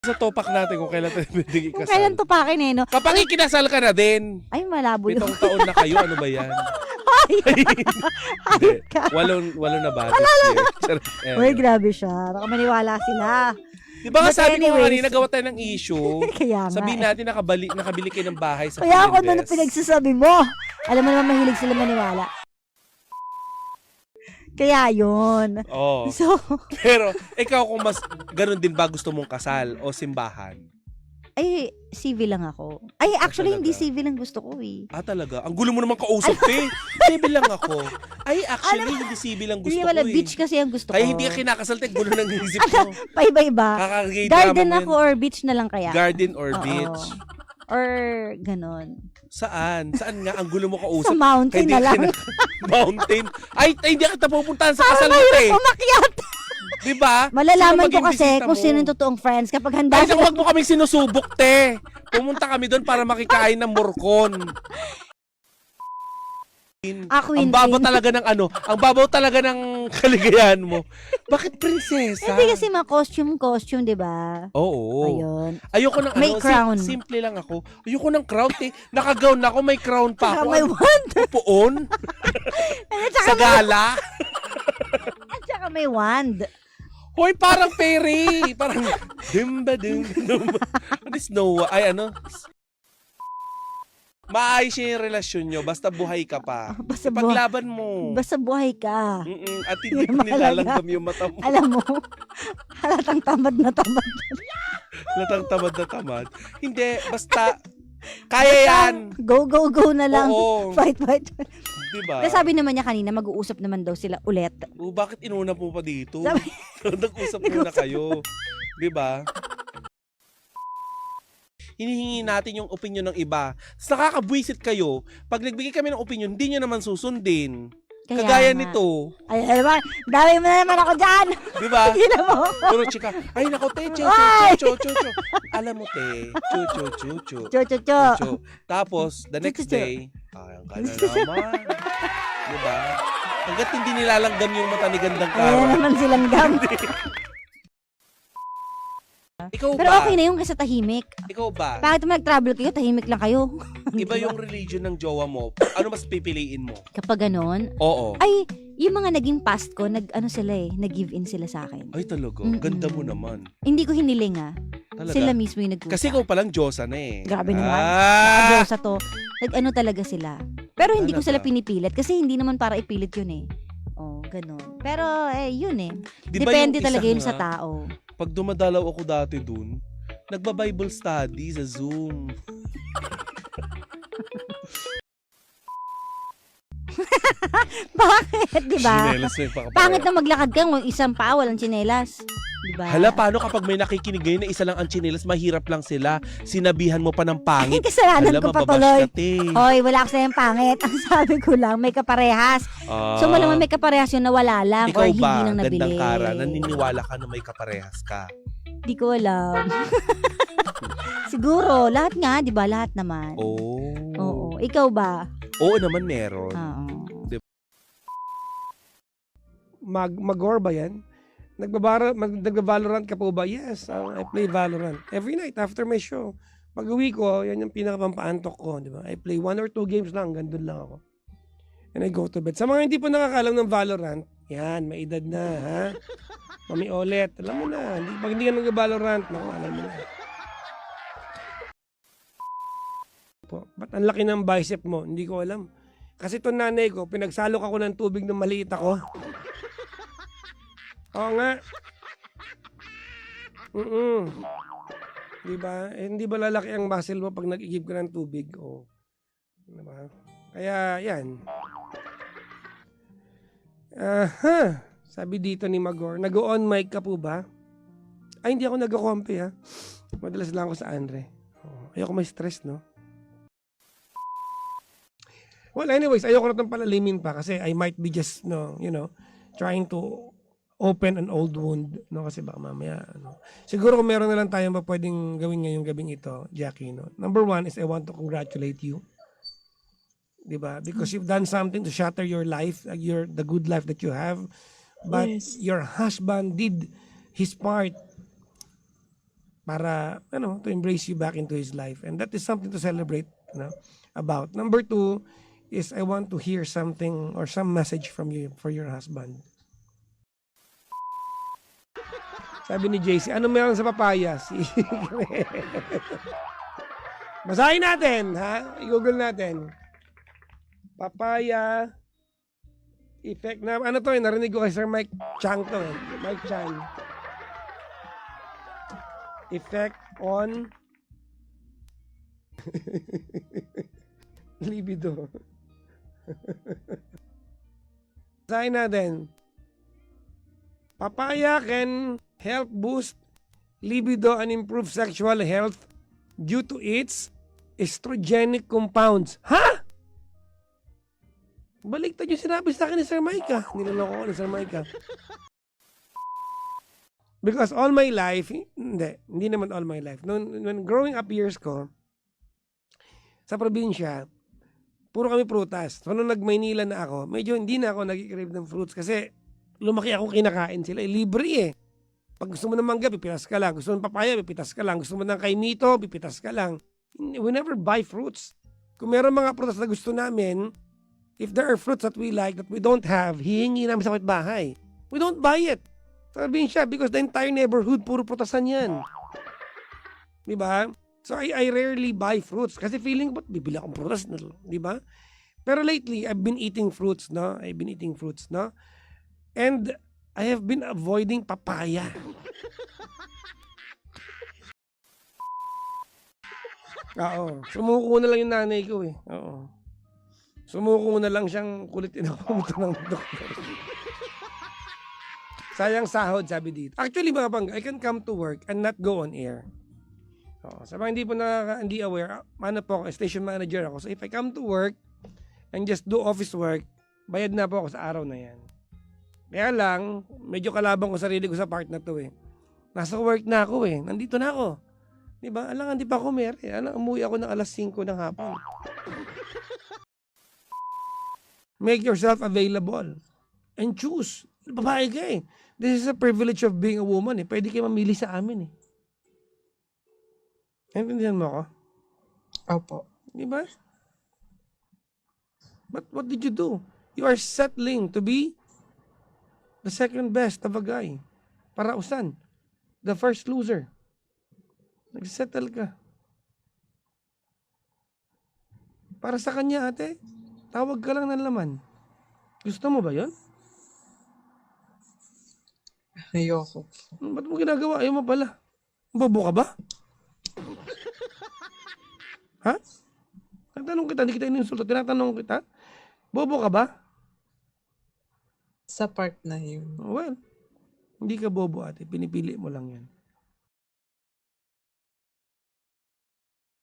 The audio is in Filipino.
Sa topak natin kung kailan tayo pwedeng Kung ikasal. kailan tupakin eh, no? Kapag ikinasal ka na din, Ay, malabo yun. 7 taon na kayo, ano ba yan? Ay, Hindi. Walo na ba? Uy, grabe siya. Baka maniwala sila. Di ba nga But sabi ko anyways, kanina, gawa tayo ng issue. Kaya nga. Sabihin natin nakabili kayo ng bahay sa Kaya ako Filipinas. na pinagsasabi mo. Alam mo naman mahilig sila maniwala. Kaya yun. Oo. So, Pero, ikaw kung mas ganun din ba gusto mong kasal o simbahan? ay, civil lang ako. Ay, actually, hindi talaga? civil ang gusto ko eh. Ah, talaga? Ang gulo mo naman kausap, eh. Civil lang ako. Ay, actually, hindi civil ang gusto Hindi ko, wala, eh. beach kasi ang gusto ko. Kaya hindi ka kinakasal, te. Gulo ng isip mo. Paiba-iba. Kakagay drama Garden mo ako yan. or beach na lang kaya. Garden or Oo. beach? Or ganon. Saan? Saan nga? Ang gulo mo Sa kausap. mountain Kaya na lang. Mountain. Ay, hindi kita pupuntahan sa Para kasal mo, te. mahirap umakyat. Diba? Malalaman Sino ko maging kasi bisita kung mo? sino yung totoong friends. Kapag handa Ay, naku, sila. wag mo kaming sinusubok, te. Pumunta kami doon para makikain ng morcon. Queen, Ang babaw queen. talaga ng ano, ang babaw talaga ng kaligayahan mo. Bakit prinsesa? Hindi kasi mga costume, di ba? Oo. Ayun. Ayoko ng May ano, crown. simple lang ako. Ayoko ng crown, te. Naka-gown na ako, may crown pa Saka ako. may Ano, wand. Upuon? Sa gala? At saka may wand. Hoy, parang fairy. Parang dimba dimba. Ano is Noah? Ay, ano? Maayos yung relasyon nyo, basta buhay ka pa. Basta Paglaban mo. Basta buhay ka. At hindi Yun pa mahalaga. nilalanggam yung mata mo. Alam mo, halatang tamad na tamad. Latang tamad na tamad. Hindi, basta kaya yan. Go, go, go na lang. Oo. Fight. Diba? Kasi sabi naman niya kanina, mag-uusap naman daw sila ulit. Bakit inuna po pa dito? Sabi- Nag-usap muna kayo. Diba? Hinihingi natin yung opinion ng iba. Tapos nakakabwisit kayo. Pag nagbigay kami ng opinion, hindi nyo naman susundin. Kaya Kagaya nga. nito. Ay, alam mo, dami mo na naman ako dyan. Diba? Gila mo. Puro chika. Ay, nako, te. Cho. Alam mo, te. Cho. Cho. Tapos, the next Chu. day, ayang ka na naman. Diba? Hanggat hindi nilalanggam yung mata ni Gandang Ayan Kara. naman silang gam. Ikaw Pero ba? okay na yung kasi tahimik. Ikaw ba? Bakit mag-travel kayo, tahimik lang kayo. Iba yung religion ng jowa mo. Ano mas pipiliin mo? Kapag ganon, Oo. ay, yung mga naging past ko, nag-give in sila sa akin. Ay, talaga. Mm-mm. Ganda mo naman. Hindi ko hiniling Talaga. Sila mismo yung nag-usap. Kasi ikaw palang Diyosa na eh. Grabe naman. Ah! Sa to. Nag-ano talaga sila. Pero hindi ko Talaga? sila pinipilit kasi hindi naman para ipilit yun eh. Oh, ganun. Pero yun eh. Di ba Depende yung talaga isa yun sa nga, tao. Pag dumadalaw ako dati dun, nagba-Bible study sa Zoom. Bakit? Diba? Chinelas na yung pakapare. Pangit na maglakad ka kung isang paa walang tsinelas. Diba? Hala, paano kapag may nakikinig ngayon na isa lang ang chinelas, mahirap lang sila. Sinabihan mo pa ng pangit. Ay, kasalanan Hala, ko pa mababash tuloy. ka, te. Hoy, wala ko sa'yong pangit. Ang sabi ko lang, may kaparehas. So, malamang may kaparehas yun na wala lang or Ikaw hindi ba, lang nabili. Gandang Kara, naniniwala ka na may kaparehas ka? Di ko alam. Siguro, lahat nga, di ba? Lahat naman. Oo. Oo. Ikaw ba? Oo naman meron. Oo. Mag-or ba yan? Nagba-Valorant ka po ba? Yes, I play Valorant. Every night after my show. Pag-uwi ko, yan yung pinakapampaantok ko, di ba? I play 1 or 2 games lang, gandun lang ako. And I go to bed. Sa mga hindi po nakakalam ng Valorant, yan, may edad na, ha? Mami Olet, alam mo na. Pag hindi ka nag-Valorant, naku, alam mo na. Po, ba't ang laki ng bicep mo? Hindi ko alam. Kasi itong nanay ko, pinagsalok ako ng tubig ng maliit ako. Oo nga. Diba? Eh, hindi ba lalaki ang muscle mo pag nag-igib ka ng tubig? O. Diba? Kaya, yan. Aha. Sabi dito ni Magor, nag-on mic ka po ba? Ay, hindi ako nag-compi ha. Madalas lang ako sa Andre. Ayoko may stress, no? Well, anyways, ayoko na itong palalimin pa kasi I might be just, no, you know, trying to open an old wound, no? Kasi baka mamaya, ano. Siguro kung meron na lang tayong pwedeng gawin ngayong gabing ito, Jackie, no? Number 1 is I want to congratulate you. Diba? Because you've done something to shatter your life, the good life that you have. But Yes. your husband did his part para, to embrace you back into his life. And that is something to celebrate, about. Number 2 is I want to hear something or some message from you for your husband. Sabi ni JC, ano meron sa papaya? Basahin natin, ha? I-google natin. Papaya effect na, ano to, narinig ko kay Sir Mike Chang to, Mike Chan. Effect on libido. Basahin natin. Papaya can help boost libido and improve sexual health due to its estrogenic compounds. Ha? Baliktad yung sinabi sa akin ni Sir Mike, ha? Niloloko ko ni Sir Mike, ha? Because all my life, hindi naman all my life. When growing up years ko, sa probinsya, puro kami prutas. So, nung nag-Maynila na ako, medyo hindi na ako nag-crave ng fruits kasi lumaki ako kinakain sila. Libre eh. Pag gusto mo ng mangga, pipitas ka lang. Gusto mo ng papaya, pipitas ka lang. Gusto mo ng kaimito, pipitas ka lang. We never buy fruits. Kung meron mga prutas na gusto namin, if there are fruits that we like that we don't have, hihingi namin sa kapitbahay. We don't buy it. Sabihin siya, because the entire neighborhood, puro prutasan yan. Diba? So, I rarely buy fruits. Kasi feeling, ba't bibili akong prutas? Diba? Pero lately, I've been eating fruits, no? And I have been avoiding papaya. Oo. Sumuko na lang yung nanay ko eh. Oo. Sumuko na lang siyang kulitin ako pumunta ng doktor. Sayang sahod, sabi dito. Actually, mga bang, I can come to work and not go on air. Oo. Sa mga hindi aware, po ako, station manager ako. So if I come to work and just do office work, bayad na po ako sa araw na yan. Kaya lang, medyo kalabang ko sarili ko sa part na to eh. Nasa work na ako eh. Nandito na ako. Diba? Alangan, di pa ako umuwi ako ng alas 5 ng hapon. Make yourself available. And choose. Babae ka eh. This is a privilege of being a woman eh. Pwede kayo mamili sa amin eh. Naintindihan mo ako? Opo. Diba? But what did you do? You are settling to be the second best of a guy. Para usan. The first loser. Nagsettle ka. Para sa kanya, ate, tawag ka lang ng laman. Gusto mo ba yun? Ayoko. Ba't mo ginagawa? Ayaw mo pala. Bobo ka ba? Ha? Nagtanong kita, hindi kita ininsulto. Tinatanong kita. Bobo ka ba? Sa part na yun. Well, hindi ka bobo ate. Pinipili mo lang yan.